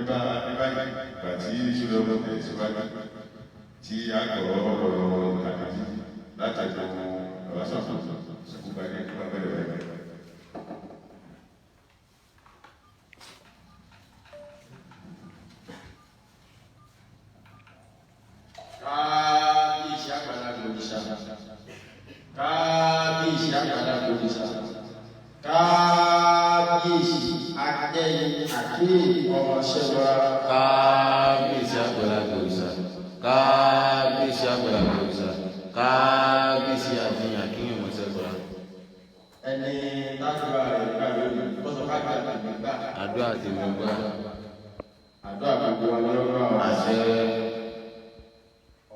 nígbà tí ìṣúná ọmọ tẹ̀síwájú tí a gbọ́ ọ̀rọ̀ ìkànnì látàjọ ọ̀rọ̀ sọ̀tọ̀ ṣùgbọ́n ní ẹ̀kọ́ bẹ̀rẹ̀ bẹ̀rẹ̀. Kábíyèsí àgbàlagbà òrìṣà, kábíyèsí àgbàlagbà òrìṣà, kábíyèsí akẹ́yìn àkéyìn ọmọ ṣẹ́wà. Kábíyèsí àgbàlagbà òrìṣà, kábíyèsí àgbàlagbà òrìṣà, kábíyèsí àfihàn àkéyìn ọmọ ṣẹ́wà. Ẹni tájúwà rẹ̀ gbà lórí kọ́sọ̀ kájúwà tèmi gbà. Àdúrà tèmi gbà. Àdúrà gbogbo wa ní ọgbà àṣẹ.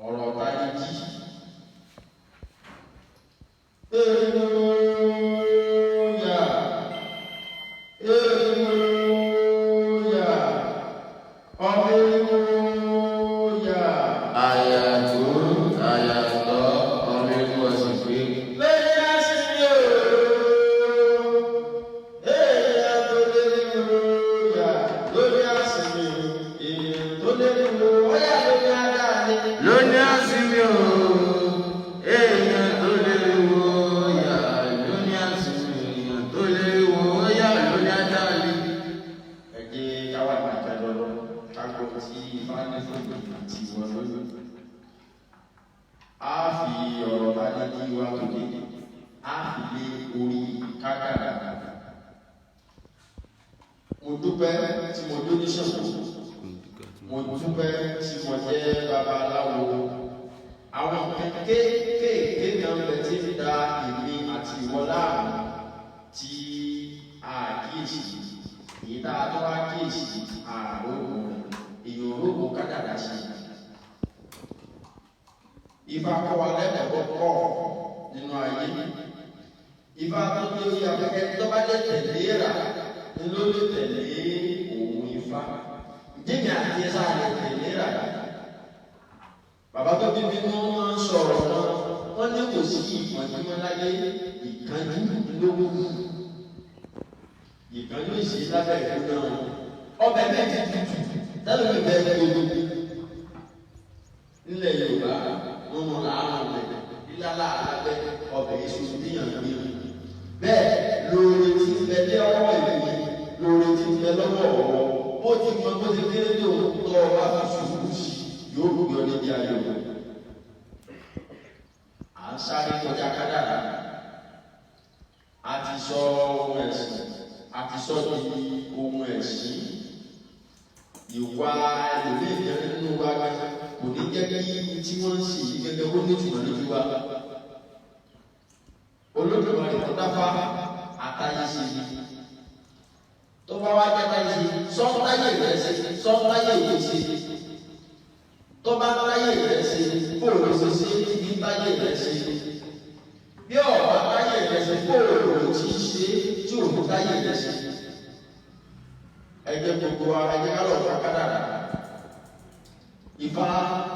Ọ̀rọ̀ táyé jí. Mo dúpẹ́ tí mo dún ní ṣọ̀pọ̀, mo dúpẹ́ tí mo jẹ́ babaláwo. Àwọn kéékèèké kan bẹ̀ tí ń da èmi àti ìwọ láàmú tí a kíyèsí. Èyí tá a tó wá kíyèsí àrògùn èèyàn ológun kádàrá ṣe. Ifá kọ́ wa lẹ́kọ̀ọ́ kọ́ nínú ayé. Ifá tó ní orí afẹ́fẹ́ tó bá lè tẹ̀lé rà ló lè tẹ̀lé òun Ifá. Jíjìn àti ẹ̀sà lè tẹ̀lé rà. Bàbá tó bí bí wọ́n máa ń sọ̀rọ̀ wọn, wọ́n ní kò sí ìpọ́njúmọ́ láyé ìkánjú lówó. Ìkánjú ìṣe lábẹ́ ìkúná wọn. Ọbẹ̀ méjì tútù tẹ́lẹ̀ mi bẹ́ẹ̀ gbogbo. Nílẹ̀ Yorùbá, wọ́n mọ̀ láàárọ̀ rẹ̀ nílálà lábẹ́ ọbẹ̀ èso níyàn gbé. Bẹ́ẹ̀ lóore ti ń bẹ lé ọwọ́ ìlú, lóore ti ń bẹ lọ́wọ́ ọ̀wọ́. Bó ti mọ bó ti kéré tó tọ́ ọ bá fi ṣubú sí yóò rú yọ níbi ayọ̀. À ń sáré kọjá kádàrá. A ti sọ ohun ẹ̀sìn, a ti sọ di ohun ẹ̀sìn. Ìwà ìlú ìjẹ́ nínú wa kò ní jẹ́ kí tí wọ́n ń ṣe gẹ́gẹ́ bó ní ìtumọ̀ lójú wa. Olódùmarè tó dáfá àtàyè ṣe ni. Tó bá wá jẹ́ táyé ṣe, sọ́ńtáyé rẹ̀ ṣe, sọ́ńtáyé rẹ̀ ṣe. Tó bá táyé rẹ̀ ṣe, fóònù ṣe ṣe ní táyé rẹ̀ ṣe. Bí ọ̀bá táyé rẹ̀ ṣe, fóònù tí ń ṣe tí òun táyé rẹ̀ ṣe. Ẹgbẹ́ gbogbo ẹgbẹ́ kálọ̀ ọ̀gá kádàrá. Ifá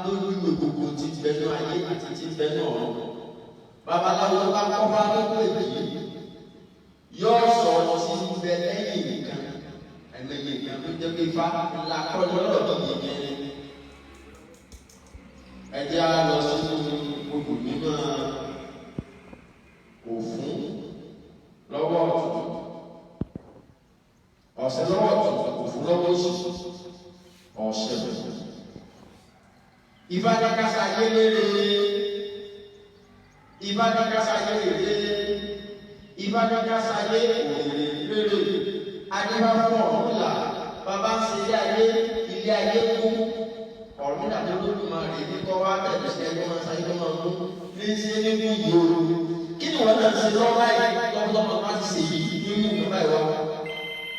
lójú gbogbo ti bẹnu ayé àti ti bẹnu ọ̀run. Babaláwo bá kọ́fá tó pè yìí yóò sọ̀rọ̀ sí ibẹ̀ lẹ́yìn nìkan. Ẹ̀mẹ̀yìn nìkan ló jẹ́ pé Ifá ńlá kọ́ lọ́dọ̀ yìí. Ẹ jẹ́ á lọ sínú gbogbo mímọ́ Òfún lọ́wọ́ ọ̀tún. Ọ̀sẹ̀ lọ́wọ́ ọ̀tún, Òfún lọ́wọ́ òsì. Ọ̀sẹ̀ bẹ̀rẹ̀. Ifá ní kásá yé lére, Ifá ní kásá yé lére, Ifá ní kásá yé òrèrè lére. Adébá fún Ọ̀rúnmìlà, bàbá ń ṣe ilé ayé kú. Ọ̀rúnmìlà tó lójú máa rè ní kọ́ wá tẹ̀lé sí ẹgbẹ́ máa sáyé tó máa mú ní ṣe nínú ìyòrò. Kí ni wọ́n náà ṣe lọ́wọ́ yìí lọ́wọ́ máa ti ṣe yìí nínú ìjọba ìwà?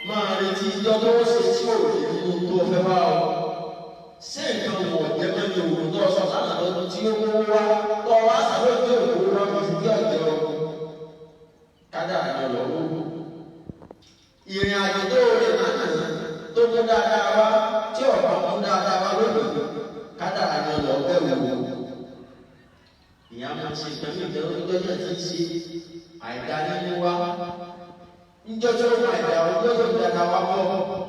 Máa retí ìjọ tó ṣe tí ò lè nínú tó fẹ́ wá ọ. Ṣé nǹkan wọ̀ jẹ́ mẹ́rin òun tó sọ sáà lọ́dún tí ó wọ́n wá tọ́ wá sáré tó òun wá fi fi ọ̀jẹ̀ ọ? Kádàrá ni lọ́wọ́. Ìrìn àjò tó rìn lánàá tó mú dáadáa wá tí ọ̀pá mú dáadáa wá lónìí. Kádàrá ni lọ bẹ́ẹ̀ wò. Ìyá máa ṣe pẹ̀lú ìjẹ́ oníjọ́jọ́ tí ń ṣe àìdá nínú wa. Níjọ́jọ́ àìdá oníjọ́jọ́ dáadáa wá bọ̀.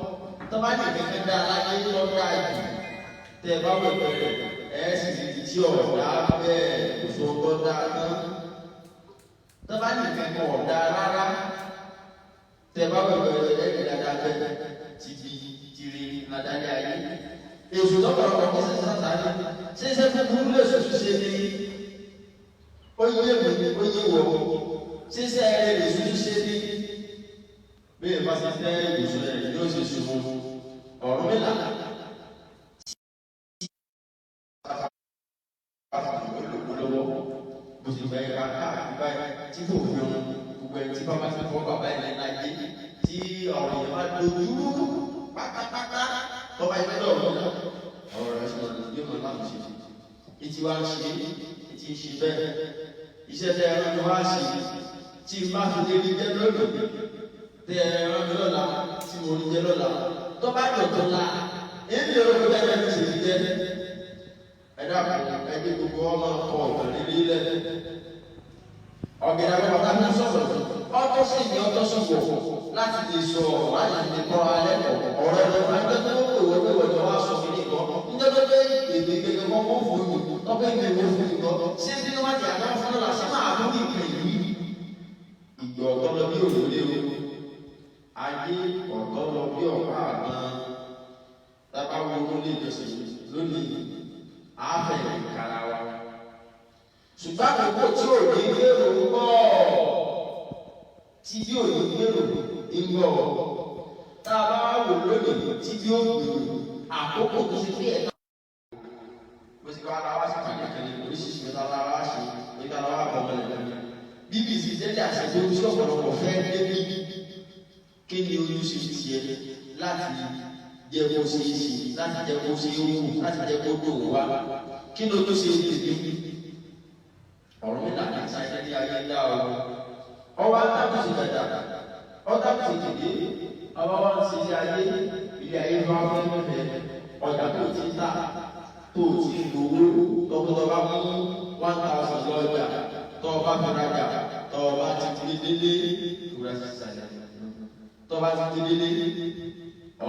tọ́ba ní kẹ̀kẹ́ dá aláyé lọ́dá ìlú tẹ́ bá wẹ̀ pẹ̀lẹ́ ẹ̀ sì ti tí ọ̀dà bẹ́ẹ̀ oṣù ọ̀dà náà tọ́ba ní kẹ̀kẹ́ ọ̀dà rárá tẹ́ bá wẹ̀ pẹ̀lẹ́ ẹ̀ ní dáadáa bẹ́ẹ̀ ti di tìrì nàdálẹ́ ayé èso tọ́ba ọ̀rọ̀ kí ṣe sàtàrí ṣíṣe kúkúrú lè ṣoṣù ṣe ní oyè èmi oyè wọ̀ ṣíṣe ẹ̀ lè ṣoṣù ṣe ní bẹ́ẹ̀ bá ti tẹ́ ìṣó ẹ̀ yóò ṣe ṣubú ọ̀rọ̀ mẹ́ta lọ́wọ́ bó ti bẹ̀rẹ̀ ká káàkiri báyìí tí kò fi ohun gbogbo ẹ̀ tí bàbá ti fọ́ bàbá ẹ̀ lẹ́nu ayé tí ọ̀rọ̀ yẹn bá dojú pátápátá tọ́ba ẹgbẹ́ náà lọ́wọ́ ọ̀rọ̀ rẹ̀ ṣe yóò mọ̀ láti ṣe etí wá ń ṣe etí ń ṣe bẹ́ẹ̀ iṣẹ́ tẹ́ ẹ̀rọ ni wá ṣe tí má fi lè rí jẹ́ lónìí tẹ ẹ̀rọ mi lọ́la tí mo rí jẹ lọ́la tó bá dọ̀tọ̀ la èyí lè rọ́ bẹ́ẹ̀ bẹ́ẹ̀ ṣe ti jẹ́ ẹ̀dá kò ẹgbẹ́ gbogbo ọmọ ọkọ̀ ọ̀tọ̀ nílé lẹ̀ ọ̀gẹ̀dẹ̀ àwọn bàtà mi sọ̀rọ̀ ọtọ́ sì ní ọtọ́ sọ̀rọ̀ láti lè sọ láti lè kọ́ alẹ́ kọ̀ ọ̀rẹ́ lọ ẹgbẹ́ tó ń pè wọ́pẹ́ wọ́pẹ́ wá sọ fún mi kọ́ níjọ́ tó pé èdè gbẹgbẹ kọ́ kó fún mi tọ́pẹ́ ìgbẹ́ wo fún mi kọ́ ṣé bí wọ́n ti àgbà fún lọ́la sí máa fún ìpè yìí ìgbọ̀ ọ̀tọ́ lọ bí òrùlé o ayé ọ̀tọ̀ lọ bí ọ̀pá àgbọn tábà wo lórí ìjọsìn lónìí àáfẹ̀ ìkàrà wa ṣùgbọ́n àkókò tí ò ní gbèrò ń bọ̀ tí bí ò ní gbèrò ń bọ̀ tábà wò lónìí tí bí ó gbèrò àkókò tó ṣe bí ẹ̀ka. bó ṣe wá ara wá sí pàdé kan ní oríṣiríṣi mẹ́ta lára wá ṣe nígbà lára wá bọ̀ mọ́lẹ̀ lẹ́nu bbc jẹ́jẹ́ àṣẹ tó ń ṣọ̀pọ̀lọpọ̀ fẹ́ẹ́ débi kí ni ojúṣe tiẹ̀ láti jẹ́ kó ṣe é ṣe láti jẹ́ kó ṣe é wù láti jẹ́ kó dùn wá kí ni ojúṣe tèmi ọ̀rọ̀ mi là ní sáyẹ́ ní ayé dá o ọwọ́ adágúnṣe dada ọ̀dàgúnṣe dèdè ọwọ́ wa ń ṣe ilé ayé bá fẹ́ mẹ́fẹ́ ọjà tó ti ta tó ti gbowó tọkọtọ bá mú 1,000 lọ́jà tọ́ bá fi rajà tọ́ bá ti fi délé ìwúrà sí sàlẹ̀ tọ́ba ti délé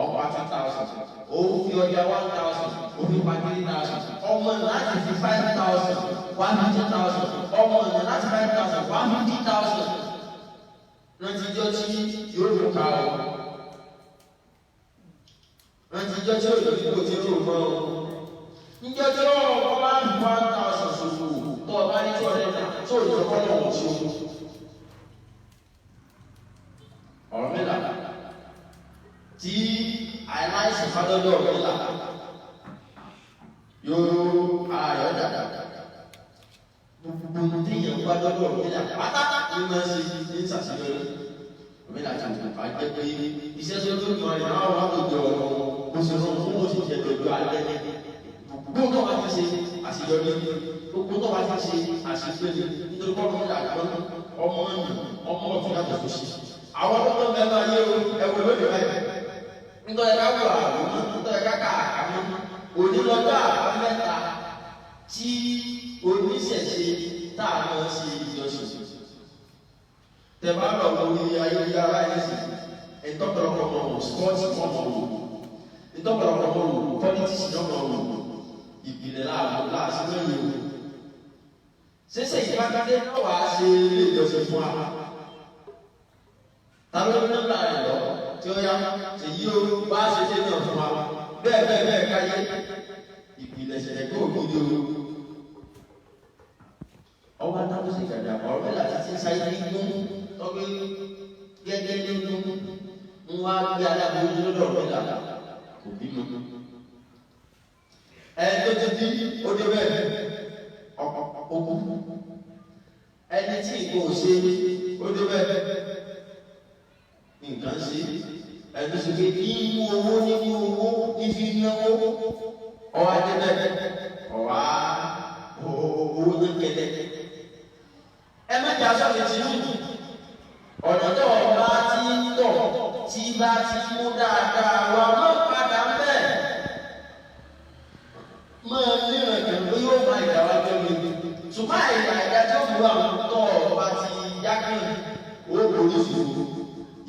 ọ̀pá 2,000 ó fi ọjà 1,000 ó fi pa 3,000 ọmọ láti fi 5,000 150,000 ọmọ láti 5,000 150,000 rántí ijọ́ tí yóò lò ká o rántí ijọ́ tí yóò lò dípò tí yóò mọ́ o níjọ́ tí ọmọ bá ń 1,000 ṣòfò tó ọba ní 200 tó ìjọba náà ṣe ọ̀rọ̀ mẹ́ta tí àìláìsàn fádọ́dọ̀ mẹ́ta yóò ara rẹ̀ dàda gbogbo tí yẹn fádọ́dọ̀ mẹ́ta pátá ní máa ṣe ní ìṣàṣeyọrí mẹ́ta tí wọ́n bá jẹ́ pé iṣẹ́ tó tó yọ ẹ̀ náà wà lójọ ọ̀rọ̀ oṣù náà fún oṣù jẹ́ pẹ̀lú alẹ́ gbogbo tó wà ti ṣe àṣeyọrí gbogbo tó wà ti ṣe àṣeyọrí nítorí kọ́kọ́ ọmọ ọmọ ọ̀tún yàtọ̀ tó ṣe àwọn ọmọ mẹ́ta yé ẹwọ lóde báyìí nítorí ẹ̀ka wù àwọn nítorí ẹ̀ka ká àwọn onílọ́jọ́ àwọn mẹ́ta tí oníṣẹ̀ṣe tá a lọ sí ìjọsìn tẹ̀bá lọ lórí ayélujára ẹ̀sìn ìtọ́pọ̀lọpọ̀ mọ̀ spọ́ọ̀tì mọ̀ wò ìtọ́pọ̀lọpọ̀ mọ̀ wò pọ́lítíṣì náà mọ̀ wò ìpìlẹ̀ láàṣì lóyún wò ṣẹṣẹ ìbákadé náà wàá ṣe ilé ìjọsìn fún wa. Tàbí nígbà rẹ̀ lọ tí ó yá èyí ó bá ṣe dé náà fún wa bẹ́ẹ̀ káyé ìpìlẹ̀ ṣẹlẹ̀ kó ògidì o. Ọwọ́ adágún sí gàdà ọ̀rọ̀ bẹ́ẹ̀ láti ti sáyé ní gún tọ́gbé gẹ́gẹ́ ní gún ń wá gbé aláboyún lọ́dọ̀ rẹ̀ là kò bímọ. Ẹni tó ti di ó dé bẹ́ẹ̀ ọkọ̀ ẹni tí ìkó ṣe ó dé bẹ́ẹ̀ nǹkan ṣe ẹni ṣe pé kí mú owó nínú owó ní fi náwó ọwọ́ adébẹ̀ ọ̀wá owó ní kẹlẹ̀ ẹ mẹ́ta sọ́ọ̀lì tí ní ọ̀nà tó ọba tí ń tọ̀ tí bá ti mú dáadáa wà mọ́ padà bẹ́ẹ̀ máa ní ẹ̀kẹ́ ló yóò máa ìdáwà jẹ́mi ṣùgbọ́n àìyá ìdájọ́ mú àwọn tọ́ ọba ti yákẹ́ ó borí fún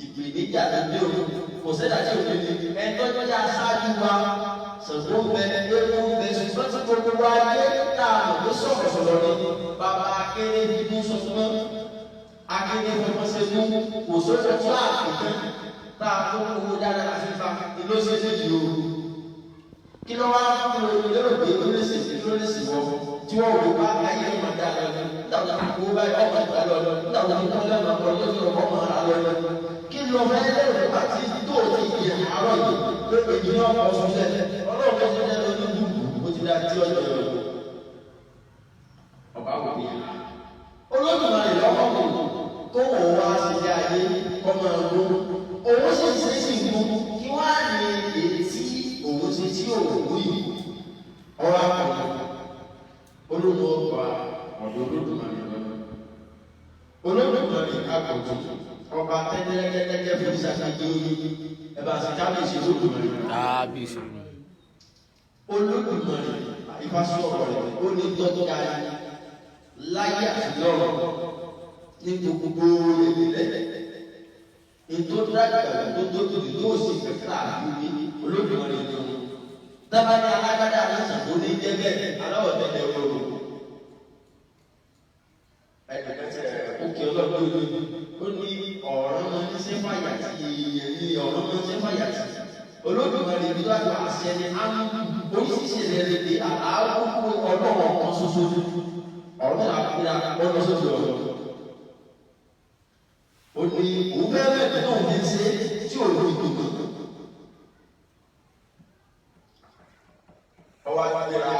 ìpèníjà lóde òun kò sẹ́dá tí òun ní ẹ̀tọ́ tó yá wa Ṣàngó ń bẹ ewu ń bẹ ṣùgbọ́n tí gbogbo wa yé tá a mọ̀ pé sọ̀rọ̀sọ̀rọ̀ ni bàbá akéré bíbú sọ̀tún akéré fọmọṣẹ́gun kò sóko fún àfikún tá a tó kó dáadáa láti fa ìlú ṣẹṣẹ yìí o kí ló wá kí ló lérò pé ó lè ṣe kí ló lè ṣe wọ tí wọn wò bá ayé ọmọ dá lọ nígbà tó kó bá ọmọ ìgbà lọ nígbà tó kó lẹ́nu ọkọ lójú ọmọ ara lọ kí ló fẹ́ lérò nígbà tí tó ti yẹ àárọ̀ yìí ló pè ní ọmọ ọ̀sùn lẹ̀ ọlọ́run tó ti lẹ́ lórí gbùgbù ó ti dá tí ọjọ́ yọ ọba wò ní Olódùmarè lọ́kọ̀ kò tó wò wá sílé ayé kọ́mọ ọdún òun sì ṣe é sì mú kí wọ́n á ní ètí òun ṣe tí òun yìí ọ̀rọ̀ àpò olóòtú ọgbà ọ̀dọ̀ Olódùmarè Olódùmarè àpòtù ọba tẹ́lẹ́gẹ́gẹ́ fún ìṣàkàjẹ́ oyè ẹ̀bà sí kábíyèsí Olódùmarè. kábíyèsí Olódùmarè ìfàsọ̀rọ̀ rẹ̀ ó ní tọ́jú ayé láyé àti lọ́rọ̀ ní gbogbo ìrẹ̀lẹ̀ ètò dáadáa tó tóbi yóò sì fẹ́fẹ́ àbúrí Olódùmarè ní ọ̀hún. Tábàdí alágbádá aláṣàkó ní jẹ́ bẹ́ẹ̀ aláwọ̀ tẹ́lẹ̀ ọlọ́run. Òkè ọlọ́run ó ní ọ̀rọ̀ máa ń ṣe fàyà tí èyí ọ̀rọ̀ máa ń ṣe fàyà tí. Olódùmarè bí wàá gba àṣẹ ní àmú oríṣiríṣi ìrẹ̀lẹ̀ dé àákókò ọlọ́run kan ṣoṣo. Ọ̀rọ̀ náà kúra ọ̀rọ̀ sójú ọ̀rọ̀. Ó ní òun fẹ́ bẹ́ẹ̀ náà ní ṣe tí ò ní gbogbo. Ọwọ́ àgbẹ̀rẹ̀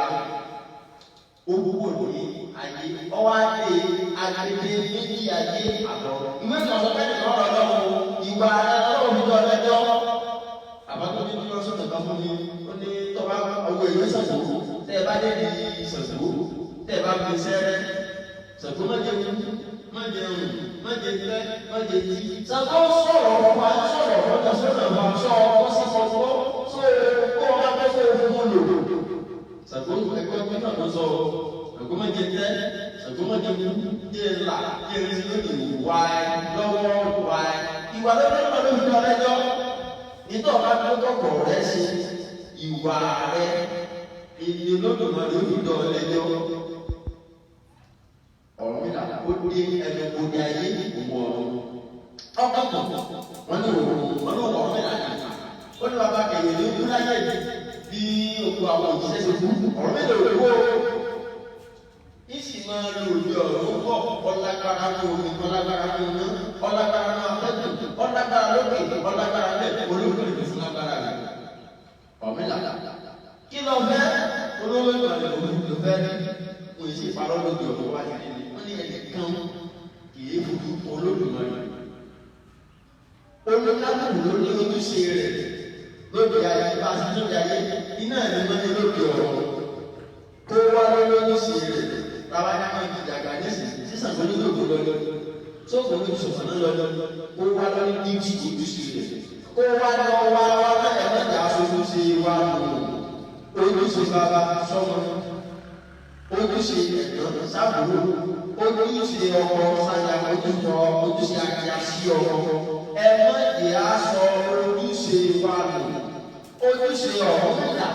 owó ní ayé ọwọ́ àgbẹ̀ agbègbè méjì ayé àbọ̀. Ìwé ìtọ́sọ bẹ́ẹ̀ ni ọ̀rọ̀ lọ́wọ́ ìwà ọlọ́run ní ọjọ́ ẹjọ́. Àbátọ́ ní bí wọ́n sọ̀tọ̀ kan fún mi, ó ní tọ́ba ọwọ́ ìwé Ṣàngó tẹ́ ẹ bá dé ní Ṣàngó tẹ́ ẹ bá fi sẹ́rẹ́ Ṣàngó májè tí Ṣàngó sọ̀rọ̀ ọ̀pá sọ̀rọ̀ ọ̀pá sọ̀rọ̀ ọ̀pá sọ̀rọ̀ sí ọ̀pọ̀ kó ọ̀pá tó sọ̀rọ̀ fún un lò. Ṣàngó ẹgbẹ́ náà ló sọ Ṣàngó májè tẹ́ Ṣàngó májè tẹ́ là yẹ ní lónìí wáyé lọ́wọ́ wáyé. Ìwà lọ́wọ́ náà ló fi lọ lẹ́jọ́ nítorí ọ̀pá tó kọ̀kọ̀ rẹ̀ ṣe ìwà rẹ̀ ìdí Olódùmarè ló fi lọ lẹ́jọ́. Ọ̀rọ̀ mi là ó dé ẹnu gbòdì ayé ìgbòho ọ̀run. Ọkọ̀ kan wọ́n ní òun ọ̀rọ̀ mi là ní. Ó ní bàbá kẹ̀yìn ní ojú láyé bí òkú àwọn òṣìṣẹ́ ṣe kú. Ọ̀rọ̀ mi lè wó. Ìsì máa lo òbí ọ̀rọ̀ pọ̀ ọlágbára ní omi, ọlágbára ní iná, ọlágbára ní afẹ́jù, ọlágbára lókè, ọlágbára lẹ̀, olóògbé ló fún lágbára rẹ̀. Ọ̀rọ̀ mi là. Kí lọ fẹ́? Olówó ìgbàlẹ̀ òun ló fẹ́ rí. Mo sì parọ́ lójú ọ̀rọ̀ wájú nílé. Wọ́n ní ẹnìkan kìí fojú Olódùmarè. Olùkálùkù ló ní ojúṣe rẹ̀ lóde ayé bá a ti lóde ayé iná ẹ̀mí máa ní lóde ọ̀rọ̀. Kó wá lórí ojúṣe rẹ̀ táwa ní àwọn ìjàgbá nísìnyí sísàn tó ní lòdù lọ́dọ̀. Sóògùn ló ti sọ̀tàn náà lọ́dọ̀. Kó wá lórí ní ojúṣe rẹ̀. Kó wá lọ wá ẹ̀mẹ́ta aṣojú ṣe wá lò. Ojúṣe bàbá sọ́mọ. Ojúṣe ẹ̀gbọ́n sábúrò. Ojúṣe ọkọ sáyà ojúṣe àkíyà sí ọkọ. Ẹ má jẹ́ aṣọ ojúṣe wa lò. Ojúṣe ọ̀hún nígbà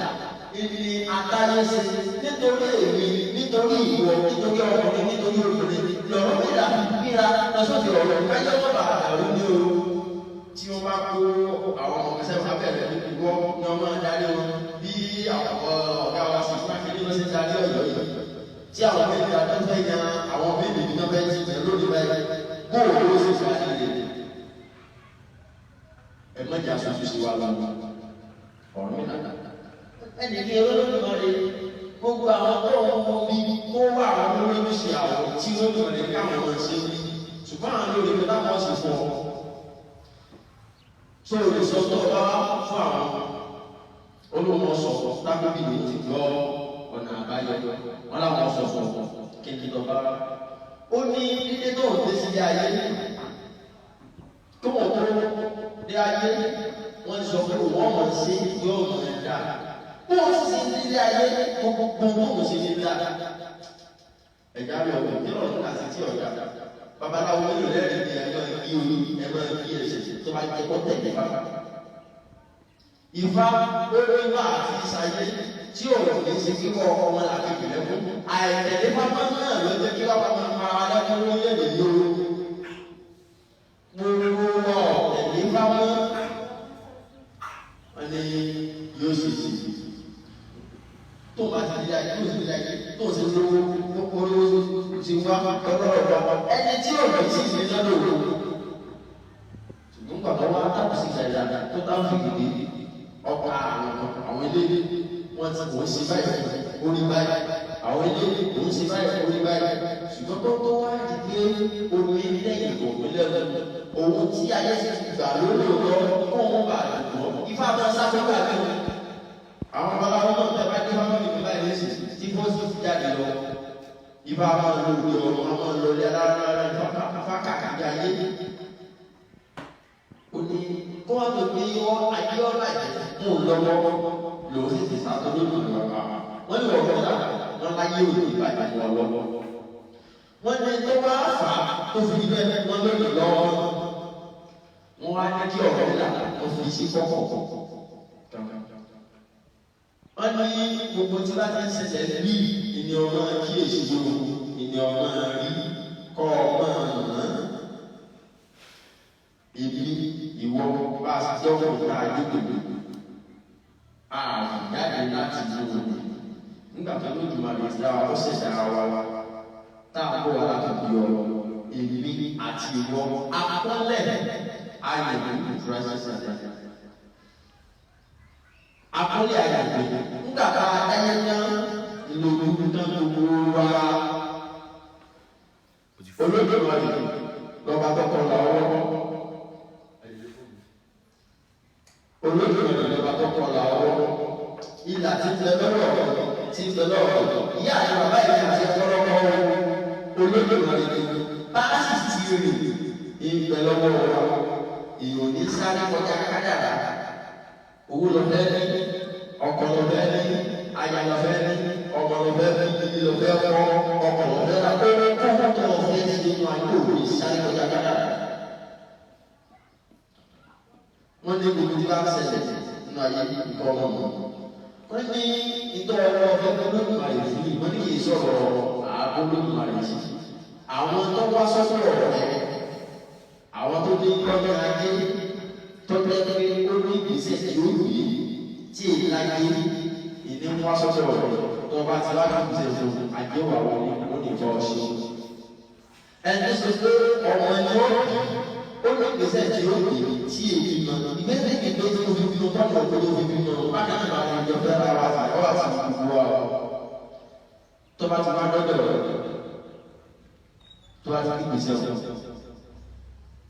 ìní àtàyèsí nítorí èmi nítorí ìwọ nítorí ọkùnrin nítorí obìnrin lọ́rọ̀ nígbà kíra lọ́sọ̀tì ọ̀rọ̀ kájọ́ tó bá àdàrú ní o. Tí wọ́n bá kó àwọn ọmọ kẹsẹ́ wọn bẹ̀rẹ̀ ìwọ ni wọ́n máa darí wọn bí àwọn ọ̀gá wa sì fún akéde lọ́sẹ̀ darí ọ̀yọ́ yìí. Tí àwọn bébí adúfẹ́ yan àwọn bébí ní ọbẹ̀ tí ìbẹ̀rẹ̀ lónìí báyìí bóòlù ló sì fà á nílé. Ẹ má jà sójú sí wa lọ́wọ́ ọ̀rọ̀ mi nàdà. Ẹnì kí Olódùmarè gbogbo àwọn tó ń mú bí kó wà àwọn olóṣèlú àwọn tí ó lè káwọn máa ṣe wí. Ṣùgbọ́n àwọn olórí mi láwọn sì fún ọ. Tó o lè sọ tó o bá fún àwọn olóòmọ sọ̀rọ̀ tábìlì ló ti gbọ́ ọ̀nà àbáyọ wọn làwọn sọ̀sọ̀ kékeré lọ́ba. Ó ní dídé tó ń dé sí ayé tó wọ́n tó dé ayé wọ́n sọ pé wọ́n mọ̀ sí yóò mọ̀ ẹ́ dá. Bó o sì ṣe dé ayé gbogbo bó o ṣe dé dá. Ẹ̀dá rẹ̀ ọ̀gbìn tí ọ̀rọ̀ náà sì ti ọ̀dà. Babaláwo yóò lẹ́rìí ní ẹ̀rọ ìbí orí ẹ̀rọ ìbí ẹ̀ṣẹ̀ tó bá jẹ́ kó tẹ̀lé bàbá. Ifá lórí wà àti ìsàyé tí òun ní ṣe kíkọ́ ọmọ làkejì lẹ́kún. Àìtẹ̀lé pápá náà ló jẹ́ kí wọ́n máa para wa lẹ́kún lórílẹ̀-èdè yìí. Gbogbo ẹ̀mí bá wọ́n ní yóò ṣe sí. Tó bá ti di ayé, tó ti di ayé, tó ti lówó, olówó ti wá ọlọ́ọ̀dọ́. Ẹni tí ò ní sí ìṣẹ́ lọ́dọ̀ òun. Ṣùgbọ́n bàbá wa tàbí sí ìṣàyà tó táwọn fi dìde. Ọkà àwọn ilé wọn ti wọ́n ṣe báyìí orí báyìí àwọn ilé wọ́n ṣe báyìí orí báyìí ṣùgbọ́n tó wá di pé omi lẹ́yìn òmìnira owó tí ayé ti gbà lórí ọ̀dọ́ kó wọ́n bá dùn Ifá bá sáfẹ́gbà ní àwọn babaláwo náà tẹ́ bá dé bá wọn níbi báyìí lẹ́sìn tí fọ́ọ̀sì ti jáde lọ Ifá máa ń lò ọ̀rọ̀ máa ń lọ ilé alára Ifá kàkàkì ayé òní kó wá tó gbé wọ́n ayé ọ̀la ìjẹ́ mú lọ́wọ́ lòun sì ti sàtọ́jú lòun wọ́n ní wọ́n fọ́nà wọn láyé òní ìbàdàn wọn lọ́wọ́ wọ́n ní tó bá fà á tó fi bẹ́ẹ̀ wọ́n lórí lọ́wọ́ wọ́n wá ní kí ọ̀rọ̀ ìlà wọ́n fi sí kọ́kọ́ wọ́n ní gbogbo tí bá ti ń ṣẹlẹ̀ bí ìní ọmọ kíyèsí gbogbo ìní ọmọ rí kọ́ ọmọ náà ibi ìwọ bá a ti ọkọ̀ ìta àdéhùn àjáde láti lò ó nígbà tó lójú máa lè dá ọ ṣẹ̀ṣẹ̀ ara wa tá a bọ̀ wá láti bí ọ èmi àti ìwọ akọ́lẹ̀ ayẹ̀wò ìfúrásẹ́sẹ́ akọ́lẹ̀ ayẹ̀wò nígbà tá a dáyé tán ìlòkù tán gbogbo wa olódùmarè lọ́ba tọkọ làwọn olódùmarè lọ́ba tọkọ làwọn ìlà tí ń bẹ lọ́wọ́ tí ń bẹ lọ́wọ́ ìyá àti bàbá ìyá àti ọlọ́kọ́ olódùmarè bá a sì ti rìn ìbẹ lọ́wọ́ wa ìyò ní sáré kọjá kádàrá owó lọ fẹ́ ní ọkọ lọ fẹ́ ní aya lọ fẹ́ ní ọmọ lọ fẹ́ ní ibi lọ fẹ́ kọ́ ọkọ lọ fẹ́ rà kó tó lọ fẹ́ ní nínú ayé òní sáré kọjá kádàrá wọ́n ní gbogbo tí bá ń ṣẹlẹ̀ nínú ayé ìkọ́ ọmọ wọ́n ní ìtọ́ ọ̀fẹ́ olódùmarè fún mi wọ́n ní kì í sọ̀rọ̀ ààbò olódùmarè sí àwọn tó wá sọ́dọ̀ rẹ̀ àwọn tó ní kọ́mí ayé tó tẹ́ pé ó ní ìgbésẹ̀ tí ó yè tí èyí láyé ìní wá sọ́dọ̀ rẹ̀ tó bá ti wá kí ìgbésẹ̀ fún àjẹwà wọn ní ó ní bọ́ ṣe. ẹni sọ pé ọmọ ẹni ó ní ìgbésẹ̀ tí ó yè tí èyí mọ ìgbésẹ̀ ìgbésẹ̀ tí ó fi bínú tọ́jú ọ̀pọ̀ tó fi bínú bákan náà àwọn ìjọ fẹ́ ra wa fà ọ́ àti gbogbo wa tó bá ti wá dọ́dọ̀ tó bá ti kí gbèsè ọ̀pọ̀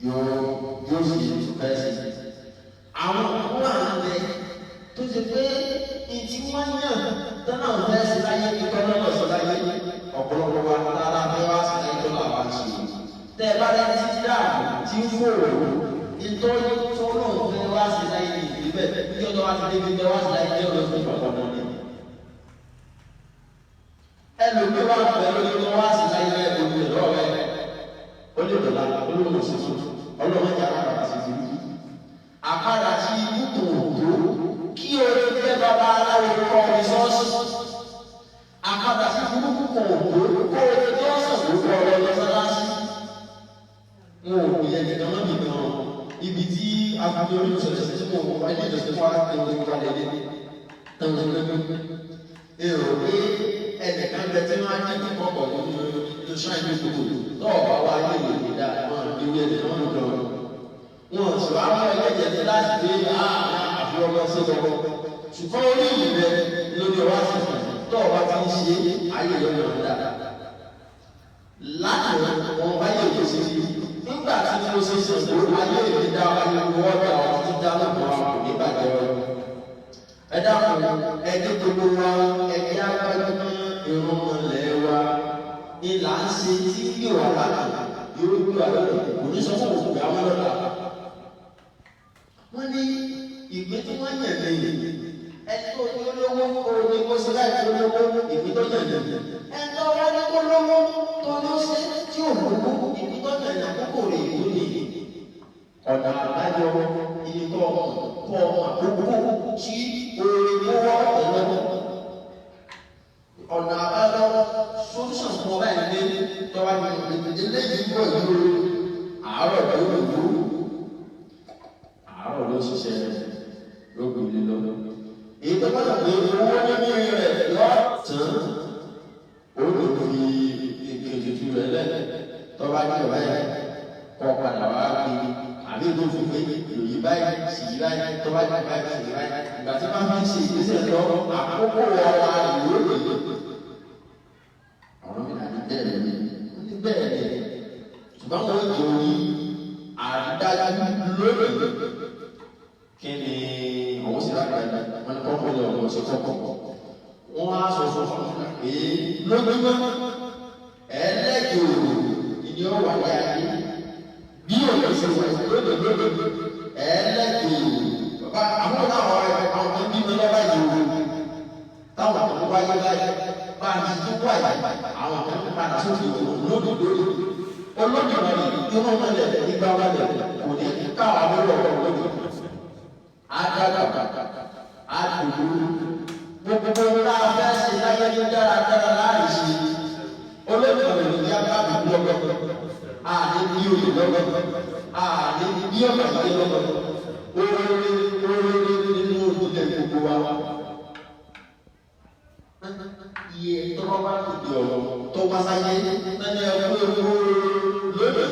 yóò sì fẹ́ sí. àwọn ọmọ àlẹ tó ṣe pé ìtí wọ́n yàn tọ́nà fẹ́ sí láyé kíkọ́ lọ́wọ́ sí láyé ọ̀pọ̀lọpọ̀ wa lára fẹ́ wá sí láyé tó làwọn ṣe. tẹ́ ẹ bá dẹ́ni sí dáàbò tí ń fò nítorí tó lóun fẹ́ wá sí láyé ìbẹ̀ tí ọjọ́ wá sí débi tẹ́ wá sí láyé jẹ́ ọ̀rọ̀ fún ìpàdé náà. ẹlòmíì wà pẹ̀lú tó wá sí láyé ẹ̀kọ́ ìlú ọ̀rẹ́ ó lè dọ̀la olóhùn sí fún ọlọ́run jẹ́ àkàrà sí ti rí. àkàrà sí ibùdó òdò kí orí tẹ́ bàbá aláwọ̀ kọ́ ní sọ́ọ̀sì. àkàrà sí burúkú kò òdò kó orí tó sàn tó kọ́ ọ lọ́sọ́lásí. wọn ò yẹ kí ọmọ mi gan ibi tí agbègbè orí ìṣẹ̀lẹ̀ tí mo wà ní ìjọsìn fún akéwòn ìwà lẹ́lẹ́ tẹ̀wọ̀n lẹ́gbẹ̀ẹ́. èrò pé ẹnìkan bẹ tí wọ́n á dín kọ́kọ́ nínú ṣáà ní gbogbo lọ́ọ̀bá wa yé ìwé dá wọn ìwé ẹ̀dẹ̀ wọn lọ. wọn sì wá mọ ẹlẹ́jẹ̀ tí láti gbé àfi ọmọ sí lọ́wọ́. ṣùgbọ́n orí ìbẹ̀ lórí ọwá sí tọ́ọ̀bá ti ń ṣe ayé lọ́wọ́ dá. láti wọn wáyé ìwé sí nígbà tí mo ṣe ṣe ayé ìwé dá ayé ìwé ọ̀dà ọ̀tún ti dá lọ́pọ̀ àwọn kò ní bàjẹ́ ọ̀rọ̀. ẹ dákun ẹni gbogbo wa ẹni agbájúmọ́ ìrúnmọlẹ̀ wa ìlà ń ṣe tí yóò wà lánàá yóò gbé wà lọ́dọ̀ oníṣòwò òkú àwọn lọ́dà. wọ́n ní ìpín tí wọ́n yàn lẹ́yìn ẹni tó ní olówó kó ní kó ṣe láì tó lówó ìpín tó yàn lẹ́yìn ẹni tó wá ní kó lówó tó ní ó ṣe tí ò lówó ìpín tó yàn lẹ́yìn àkókò rẹ̀ ìlú nìyí. ọ̀nà àbájọ ìyẹn tó ọmọ kọ́ àkókò tí oore kó wọ́ ọ̀tẹ̀lọ́wọ́ ọ̀nà àbáyọ solution fún ọba ìdílé tọ́wá ní eléyìí bọ̀ ìlú àárọ̀ tó lòlú àárọ̀ ló ṣiṣẹ́ lóògùn lílọ. èyí tó bá dàgbé owó nínú rẹ̀ lọ́tàn ó lè fi èkejì rẹ̀ lẹ́lẹ̀ tọ́wá ní ọba yẹn kọ́ padà wá bí àbí tó fi pé ìròyìn báyìí sì yí báyìí tọ́wá ní báyìí sì yí báyìí ìgbà tí wọ́n fi ń ṣe ìgbésẹ̀ lọ àkókò ọ̀la ìlú òde ọ̀rọ̀ mi láti bẹ̀rẹ̀ mi ní bẹ̀rẹ̀ ṣùgbọ́n wọ́n jẹ́ orí àdájú lónìí kí ni àwọn sì láti bẹ̀rẹ̀ wọn ni kọ́kọ́ lọ ọ̀rọ̀ ṣe kọ́kọ́ wọ́n á sọ fún fún pé lójúmọ́ ẹlẹ́gbẹ̀rún ìní ọ̀wà ní ayé bí òun ṣe wà lónìí ẹlẹ́gbẹ̀rún bàbá àwọn àwọn tó bímọ lọ́wọ́ yìí táwọn tó wáyé láyé bá a ti tó wáyé àwọn kan tó padà sófin òun lódodo olódìmọ̀ rẹ̀ inú mọ́lẹ̀ nígbà wálẹ̀ kò ní káwọn abúlé ọ̀rọ̀ lódodo adága àdùnnú gbogbo ńlá fẹ́ ṣe láyé ní dáradára láì ṣe olódìmọ̀ rẹ̀ ní abáàbí lọ́gbọ̀ àní bí olè lọ́gbọ̀ àní bí ọ̀gbà yìí lọ́gbọ̀ oore nínú olùdílé gbogbo wa. Iye tọ́wọ́ bá tòbi ọ̀rọ̀ tó wá sáyé nínú ẹ̀kọ́ ewu lónìí.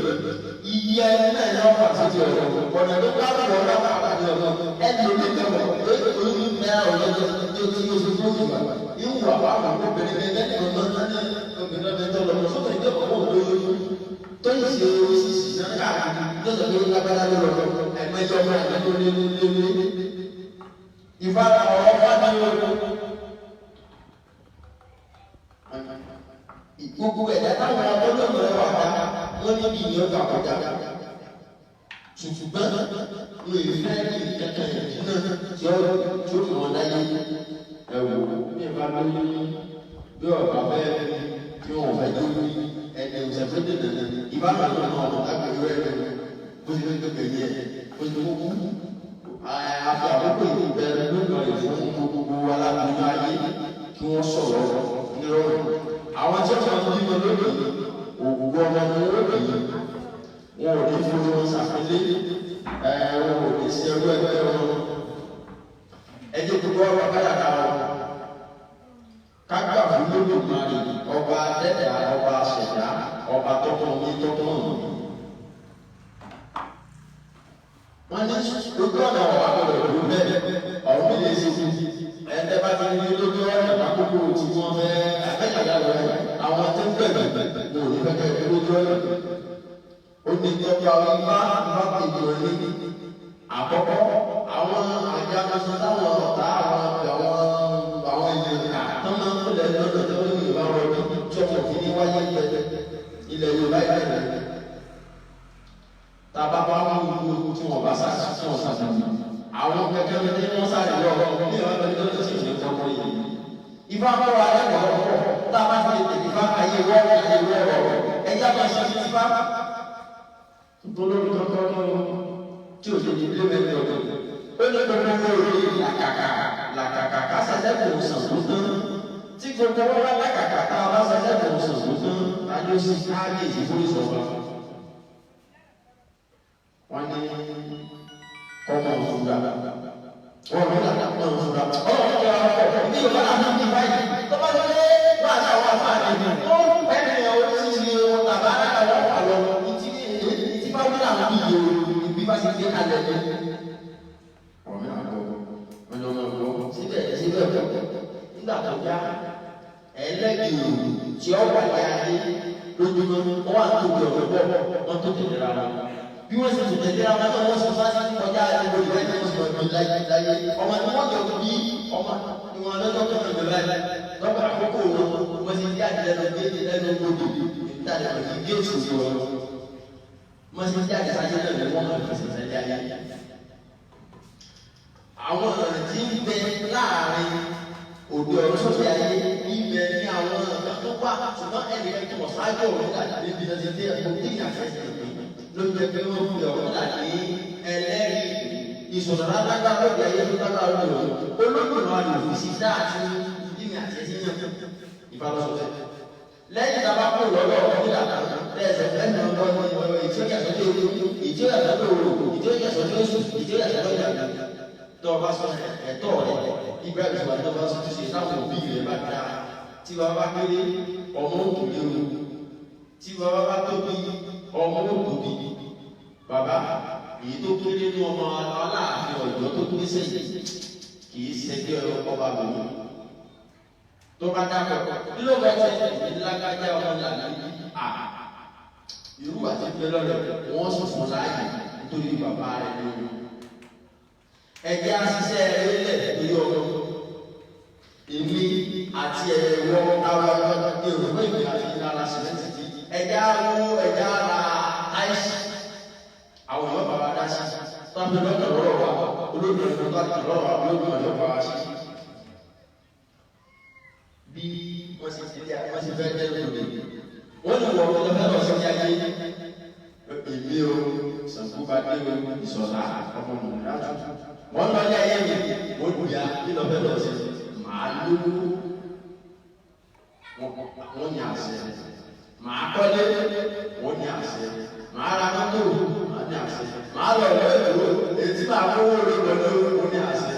Iye ẹni náà ní ọ̀pá títí ọ̀rọ̀ ọ̀nà tó bá wọ̀ ọ́ lọ́pàá àpàdé ọ̀rọ̀ ẹni omi tẹ̀wọ̀ pé oyún mẹ́ra ọ̀rọ̀ tó ti oṣù fún ìgbà. Ìwù àwọn àwọn obìnrin ní ẹni ọ̀nà ní obìnrin ọ̀nà tó lọ sọ́tọ̀ ìjọba wọn lóyún. Tó ń ṣe oríṣiríṣi náà káàkiri tó sọ pé lágbára ló lọ ẹ̀mẹ́jọ ọmọ ẹ̀mẹ́jọ lé ìfara ọ̀rọ̀ wá ní ọdún. Gbogbo ẹ̀dá táwọn ọlọ́dún rẹ̀ wà dá wọ́n ní bí ìyẹn ọgbà kọjá. Ṣùgbọ́n mo lè fẹ́ ní ìkẹta ìdí náà tí ó fi wọn láyé ẹ̀wò ní ìbá lóyún bí ọ̀gá fẹ́ tí wọ́n fẹ́ lóyún ẹni ìṣẹ̀fẹ́ dènà ìbára náà náà ọ̀nà lágbègbè rẹ̀ bó ti fẹ́ gbẹ̀gbẹ̀ yẹ bó ti kókó. Àfi àkókò ìbẹ̀rẹ̀ lónìí rẹ̀ fún gbogbo alágbègbè ayé kí wọ́n sọ̀rọ̀ nírọ̀rùn. Àwọn tí wọ́n ti bímọ lónìí òògùn ọmọ ni wọ́n lè yí wọn ò ní fún wọn ṣàpélé wọn ò ní sí ẹrú ẹgbẹ́ wọn. Ẹjẹ́ gbogbo ọ̀rọ̀ káyàká wọn kágbà fún lódùmarè ọba dẹ́dà ọba ṣẹ̀dá ọba tọ́kàn ní tọ́kàn mi. Wọ́n ní ojú ọ̀nà ọ̀wá gbọ́dọ̀ ló bẹ́ẹ̀ ọ̀rọ̀ mi lè ṣe ẹ̀ẹ́dẹ́ bá ti ní lójú ọ̀nà àkókò tí wọ́n fẹ́ àbẹ́yàdá rẹ̀ àwọn tó ń bẹ̀rẹ̀ ní òní fẹ́kẹ́ lójú ọ̀nà. Ó ní ìjọba bá kejì rẹ̀ ní àkọ́kọ́ àwọn àjàmọ́sọ táwọn ọ̀tá àwọn ìdèkà tó máa ń kólẹ̀ lọ́dọ̀ tó ní ìbá rọ̀bì tí ọmọ fi ní wáyé ilẹ̀ Yorùbá ìbẹ̀rẹ̀. Tàbá bá wọn gbogbo tí wọn bá sáà tí wọn sáà àwọn kẹ̀kẹ́ mi ní wọn sáré lọ ní ìwádìí lọ́dọ̀ tó sì fi tọmọ yìí. Ifá bá wà lẹ́kọ̀ọ́ ọ̀pọ̀ tá a bá fi lè tètè bá ayé wọ́ọ̀rọ̀ ẹ̀yà máa ṣe ti bá. Olórí kankan tí o ṣe ti lé mẹ́rin ọdún. Ó ní gbogbo orí làkàkà kásẹ̀sẹ̀ kò sàn tó tán. Tí gbogbo wọn bá làkàkà tá a bá sẹ̀sẹ̀ kò sàn tó tán, a ní ó sì káàdì ìfúrí sọ̀rọ̀. Wọ́n ní kọ́mọ̀ òfurufú wọ́n ní kọ́mọ̀ òfurufú ọ̀rọ̀ ní Yorùbá náà ní báyìí tó bá lé wà ní àwọn àfáàní ó ẹni oríṣiríṣi wọn tàbá àwọn àlọ́ ìtí bá wí àwọn bí yòó ìbí bá ti gbé kalẹ̀ ní. ọ̀rẹ́ àgbọ̀ ọ̀nà síbẹ̀ nígbà tó yá ẹlẹ́gbẹ̀ẹ́ tí ó wà ní ayé lójúmọ́ wọ́n wà tó bí ọ̀rọ̀ bọ̀ wọ́n tó tẹ̀lé ra wọn. Bí wọ́n sì tún tẹ̀lé ara náà wọ́n sọ sáà sí ọjà ìwé ìwé ìwé ìwé láyé ọmọ tí wọ́n jọ bí ọmọ ìwọ̀n lọ́jọ́ tó ń bẹ̀rẹ̀ láyé lọ́pọ̀ àkókò wọn sì di àdìlẹ́ lọ géètì lẹ́nu gbòdì ìtàdé pẹ̀lú géètì òsì wọn wọ́n sì di àdìsá yẹn náà lẹ́wọ́n kan fẹsẹ̀ sẹ́lẹ̀ ayé. Àwọn ọ̀rọ̀ tí ń bẹ láàrin òde ọ̀rọ̀ sókè ayé ibẹ̀ ní àwọn ọ̀rọ̀ tó wà ṣùgbọ́n ẹnì kan tó wọ̀ sáájú ọ̀rọ̀ dàbí níbi náà ti dé ẹ̀kọ́ tí ìyá fẹ́ ló jẹ́ pé wọ́n fi ọ̀rọ̀ dàbí ẹlẹ́rìí ìsọ̀rọ̀ alágbára lóde ayé tó lágbára lóde olóògùn náà lè fi sí dáàtì ìdíni àti ẹ̀sìn yàn ìbálòsọ̀tẹ̀. lẹ́yìn tá a bá kó lọ́dọ̀ nígbà kan lẹ́sẹ̀ lẹ́nu ọgbọ́n ìjọ́yàsọ́jọ́ ìjọ́yàsọ́jọ́ tó o bá sọ ẹ̀tọ́ rẹ̀ Ibrahim ìwà tó bá sọ tó ṣe táwọn òbí rẹ̀ bá dáa tí wàá bá kéré ọmọ òkùnrin o tí wàá bá tóbi ọmọ òkùnrin bàbá èyí tó kéré ní ọmọ aláàfin ọ̀dọ́ tó gbé sẹ́yìn kì í ṣẹgbẹ́ ọba bòmí tó bá dákọ̀ kí ló bá tẹ̀ ìdílágájá ọmọ ìlànà irú àti pẹ́lọ́ rẹ̀ wọ́n sọ fún láàyè nítorí bàbá rẹ̀ lórí ẹ̀jẹ̀ àṣìṣe ẹ̀rẹ́lẹ̀ lórí ọ̀rọ̀ èmi àti ẹ̀wọ̀ ara èrò ìgbé àti ìlànà sìmẹ́ntì ẹ̀jẹ̀ àwọ̀ ẹ̀jẹ̀ ara àìsí àwọn ọ̀yọ́ bàbá dá sí tọ́pẹ́ lọ́tọ̀ lọ́rọ̀ wa olóògbé ẹ̀fọ́ tó àti lọ́rọ̀ àwọn olóògbé ọ̀yọ́ bàbá sí bí wọ́n sì fẹ́ dẹ́rù lóde wọ́n ní wọ́n lọ fẹ́ lọ sí ayé èmi o sàkóbadé o ìsọ̀lá ọmọ mọ̀dájú wọ́n lọ ní ayé mi wọ́n lù ya kí lọ fẹ́ lọ sí màá lówó wọ́n ní àṣẹ màá kọ́lé wọ́n ní àṣẹ màá ra mọ́tò wọ́n ní àṣẹ màá lọ lọ́wọ́ ètí màá kówó lọ́wọ́ wọ́n ní àṣẹ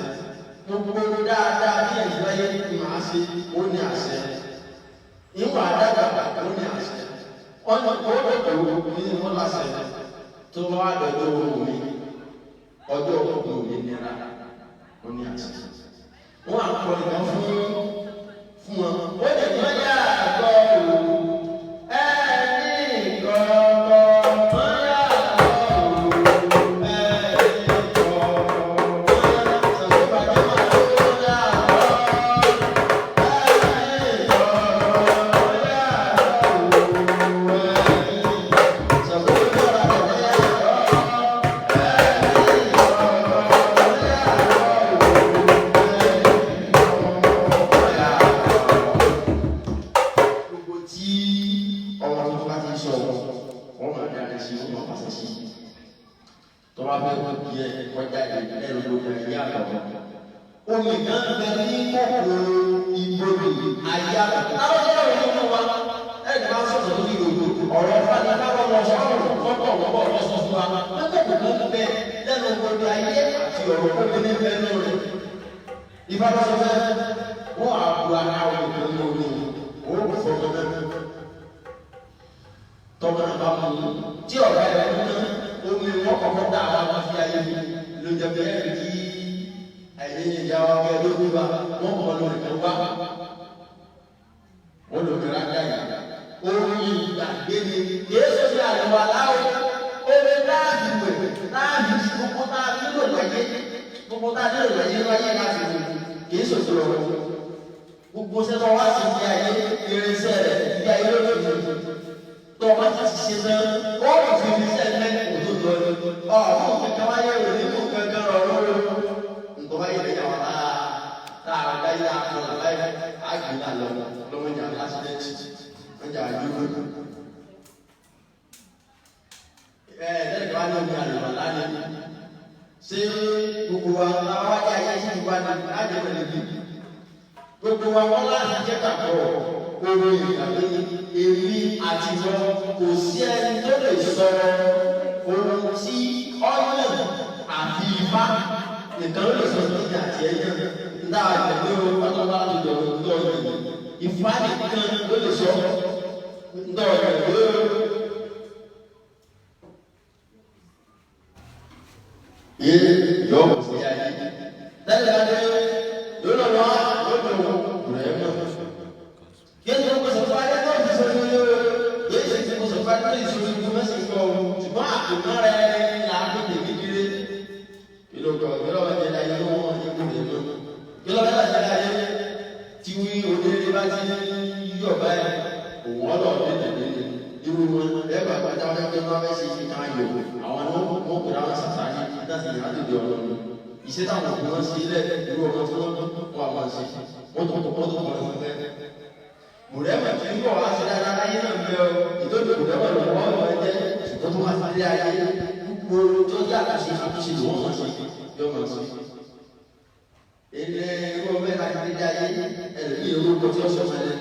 gbogbo dáadáa ní ẹ̀yìn láyé ní màá ṣe wọ́n ní àṣẹ ìwà àdágbà wọ́n ní àṣẹ wọ́n ní kó ní wọ́n láṣẹ tó wá dọ̀dọ̀ ohun mi ọjọ́ ọkùnrin òní nira wọ́n ní àṣẹ wọ́n àpọ̀ ìgbà fún wọn ó lè ní wọ́n yá àgbọ̀ òru ẹni kọ̀ọ̀kan wọ́n yá àgbọ̀ òru ẹni kọ̀ọ̀kan sọ̀rọ̀ bàjẹ́ máa tó yá àgbọ̀ ẹni kọ̀ọ̀kan wọ́n yá àgbọ̀ òru ẹni sọ̀rọ̀ bàjẹ́ máa tó yá omi kan bẹ ní kòkòrò ìgbòdì àyà táwọn ọ̀rọ̀ nínú wa ẹni máa ń sọ̀rọ̀ lórí ìròyìn ọ̀rọ̀ fani káwọn lọ sọ̀rọ̀ fọ́tọ̀ lọ́wọ́ lọ sọ fún wa lọ́kọ̀ọ̀kọ̀ kan bẹ lẹ́nu ìgbòdì ayé àti ọ̀rọ̀ obìnrin bẹ lórí ìfàdọ́sọ̀fẹ́ wọ́n àbúrò akáwọ̀ ìpínlẹ̀ lórí òun fọ́tọ̀ bẹ́ẹ̀ tọ́mọ náà bá mú tí ọ̀rọ̀ ẹ̀ omi wọn kọ̀ọ̀kan dá àwọn fi ayé ló jẹ bẹ́ẹ̀ kí ẹ̀yìn ìyá wa bẹ́ẹ̀ ló gbé wa wọ́n kọ́ lórí kan wá wọ́n lò kẹ́rẹ́ àdáyà orin ìgbàgbé ni yéésù ní àlùwà láwọ̀ omi láàbì wẹ̀ láàbì gbogbo tá a nílò láyé gbogbo tá a nílò láyé láyé láti wò yéésù tó lọ gbogbo sẹ́tọ̀ wá sí ìdí ayé irinṣẹ́ rẹ̀ ìdí ayé lórí tó o bá ti ṣe tán ó lè fi irinṣẹ́ lẹ́kọ̀ọ́ tó lọ ọ̀hún kankan wáyé rẹ̀ nínú kankan rọrùn nǹkan wáyé rẹ̀ yà wá tá a dá yà á kọ̀ láyé àgbélà lọ́wọ́jà lásìlẹ́tì lọ́jà àdúgbò. Lẹ́yìn wá ní omi àlùbọ̀ lálẹ́ ṣé gbogbo wa láwọn wáyé ayé ṣì ń wá ní àjẹmọ̀ níbí gbogbo wa wọ́n láti jẹ́ kàkọ́ orin ìgbàgbé èmi àti wọn kò sí ẹni tó lè sọ ohun tí ọyàn àti ifá nìkan ló lè sọ sí ìjà àti ẹyẹ nígbà àgbẹ̀lẹ́ o pátápátá lè lọ ńdọ́ ọ̀gbìn ifá nìkan ló lè sọ ńdọ́ ọ̀gbìn o. Yé yọ ọ̀pọ̀ ya yé lẹ́yìn adé yóò lọ wá yóò lọ wọ rẹ̀ mọ́. Yéésù kò sọ fún adé náà ti sọ fún yóò yéésù kò sọ fún adé náà ti sọ fún yóò mẹ́sì ń kọ́ ṣùgbọ́n àkùnrin rẹ̀ là á tó tèmi kiri. Ìlòkọ̀ ìlọ́ bá jẹ́ ayé wọn wọ́n ti kú lè lọ. Ìlọ́ bá jẹ́ ayé tí wí òdèrè bá ti yọ̀ báyìí òun ọ̀dọ̀ ọ̀dẹ̀ irú wọn ẹgbẹ́ àgbàjá wọn ẹgbẹ́ wọn fẹ́ ṣe ṣe ká yọ àwọn náà wọ́n pè láwọn sàṣàyè láti ìyá tó di ọ̀rọ̀ lọ. Iṣẹ́ táwọn òkú wọn ṣe ilẹ̀ irú ọmọ tí wọ́n àwọn ṣe wọ́n tó kọ́ fún ẹ. Mùrẹ́mà tí ń bọ̀ wá sí dáadáa láyé náà ń bẹ ọ ìtọ́jú mùrẹ́mà ló wọ́n lọ jẹ́ ṣùgbọ́n tó wá sí ilé ayé gbogbo tó yá àtúnṣe ló wọ́n ṣe yóò máa sí. Ilé irú ọbẹ̀ láti dé ayé ẹ̀rí orúkọ tí ó sọ máa lẹ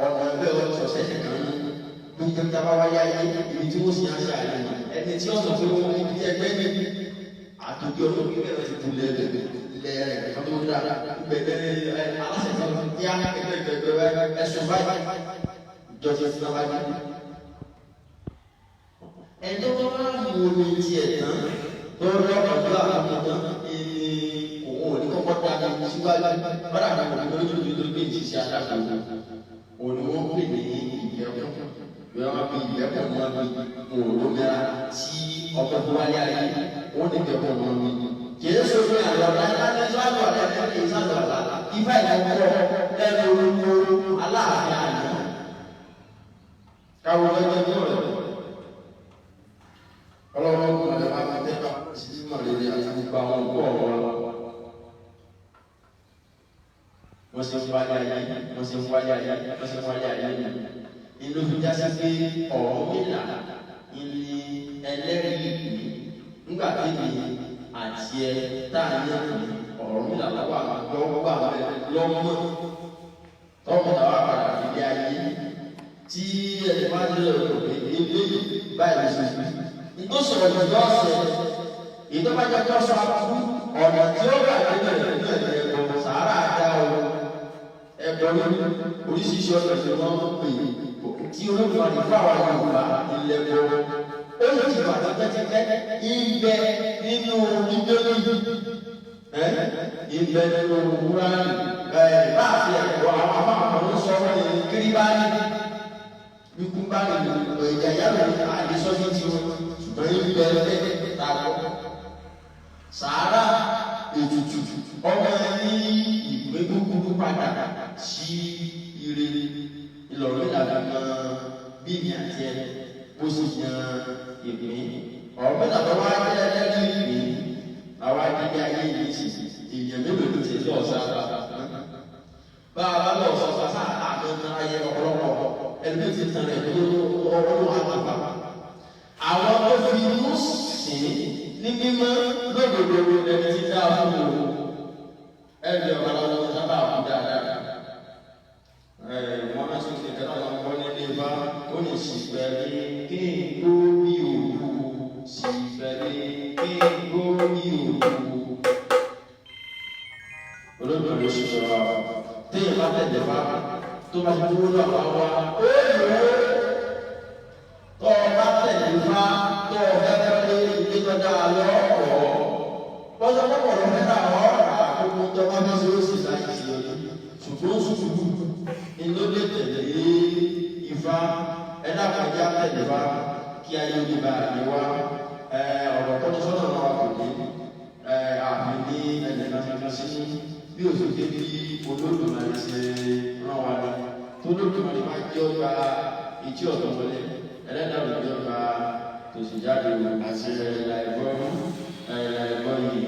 ọ̀nà ẹgbẹ́ ọ̀sẹ̀ nìkan ní gbogbo tábà wáyé ayé ibi tí wọ́n sì ń ṣe àyè ẹni tí ó sọ pé wọ́n ní bí ẹgbẹ́ ní àtòkè ọdún bíbẹ̀ ti tu lẹ́rẹ̀ tó dá gbẹ̀dẹ̀ aláṣẹ tó ti yá ẹgbẹ́ ẹ̀sùn báyìí jọjọ fún wa wáyé. Ẹjọ́ tó bá mú omi tiẹ̀ tán tó lọ́kọ̀ọ́ àkọ́kọ́ tán òun ò ní kọ́kọ́ dá mi síwájú bára mi kò ní lójú tó gbé ìṣiṣi adágún òun ni wọ́n pè ní ìyẹ́kùn bí wọ́n fi ìyẹ́kùn wọn bí òun mẹ́ra tí ọmọ tó wáyé ayé wọ́n ní ìyẹ́kùn wọn bí. Kìí ṣe fún àlọ́ láti sọ́dọ̀ ọ̀rẹ́ ní ìsàlọ̀ ọ̀la ifá ìkọ̀kọ̀ ẹnu olóró aláàfin àná. Káwọn ọjọ́ ní ọ̀rẹ́ ọlọ́wọ́ ọ̀rẹ́ máa ń tẹ́ka sí mọ̀lẹ́lẹ́ àti gbogbo àwọn ọkọ̀ ọ̀rọ̀ wọ́n ṣe ń wáyé ayé wọ́n ṣe ń wáyé ayé wọ́n ṣe ń wáyé ayé inú fi já sí pé ọ̀rọ̀ mìlá ìní ẹlẹ́rìí nígbà tí mi àti ẹ táà ní ọ̀rọ̀ mìlá lọ́wọ́ lọ́mọ tọ́mọ táwa padà nílé ayé tí ẹni bá lé ọ̀rọ̀ ilé báyìí ṣe ìtò sọ̀rọ̀ ìjọ ọ̀sẹ̀ ìtọ́bàjọ́ tó sọ àbúrú ọ̀nà tí ó gbà nínú ẹ̀kọ́ sàárà dá o ẹ̀kọ́ ní oríṣiríṣi ọ̀nà tí wọ́n ń pè tí olóògùn àdìfọ́ àwọn Yorùbá ilẹ̀kọ́ ó ní ìwà tó tẹ́tẹ́tẹ́ ibẹ̀ nínú ìdólì ibẹ̀ nínú wúránì láàfin ẹ̀kọ́ àwọn afáàmọ́ ń sọ wọ́n ní kíríbáyì ikú bá nínú ìjà yàrá àdìsọ́jú tí wọ́n ṣùgbọ́n ibẹ̀ lẹ́tẹ̀ẹ́ tààbọ̀ sàárà ètùtù ọmọ ní ìwé gbogbo padà sí ire Ìlọrin ìlànà bíbí àti ẹ bó sì yan ìpín ọ̀rọ̀ mẹ́ta tó wá jẹ́ ẹlẹ́rìí ìpín àwa dídí ayé yìí sì èèyàn mélòó ló ti lọ sára bá a bá lọ sọ fásá àgbẹ̀ntàn ayé ọ̀pọ̀lọpọ̀ ẹni tó ti tàn rẹ̀ tó ọlọ́run àgbà àwọn tó fi inú sìn ní mímọ́ lódodo ẹni tí dá fún o ẹni ọ̀gá lọ́wọ́ sábà kú dáadáa wọ́n á tún fi kẹta wọn kọ́ nílé bá ó ní sífẹ̀lẹ́ kí n gbó bí òkú sífẹ̀lẹ́ kí n gbó bí òkú. olóògbé ló ṣe sọ̀rọ̀ téèyàn bá tẹ̀lé bá tó bá ti dúró lọ́wọ́ wa ó lò ó tọ́ ọ bá tẹ̀lé bá tọ́ ọ fẹ́ lé ilé tó dáa lọ́wọ́ bọ́sọ̀ pọ̀pọ̀ lọ fẹ́ náà wọ́n àkókò tó bá bá ṣe ó sì láti ṣe ṣùgbọ́n ṣùgbù inú lè tẹ̀lé Ifá ẹ̀dá kọjá tẹ̀lé bá kí ayé orí bá yẹ wá ọ̀rọ̀ tọ́jú sọ́nà náà kò ní àmì ní ẹ̀jẹ̀ náà sí bí òṣèlú bí Olódùmarè ṣe rán wa lọ tó Olódùmarè máa jẹ́ ọgbà ìtí ọ̀tọ̀ wọlé ẹlẹ́dàá ló jẹ́ ọgbà tòṣì jáde àti ẹ̀yà ẹ̀gbọ́ yìí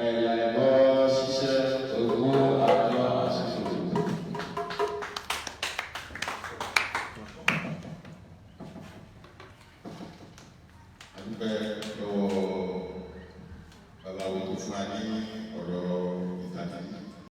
ẹ̀yà ẹ̀gbọ́ ṣiṣẹ́ owó àjọ àṣìṣe. Adúpẹ́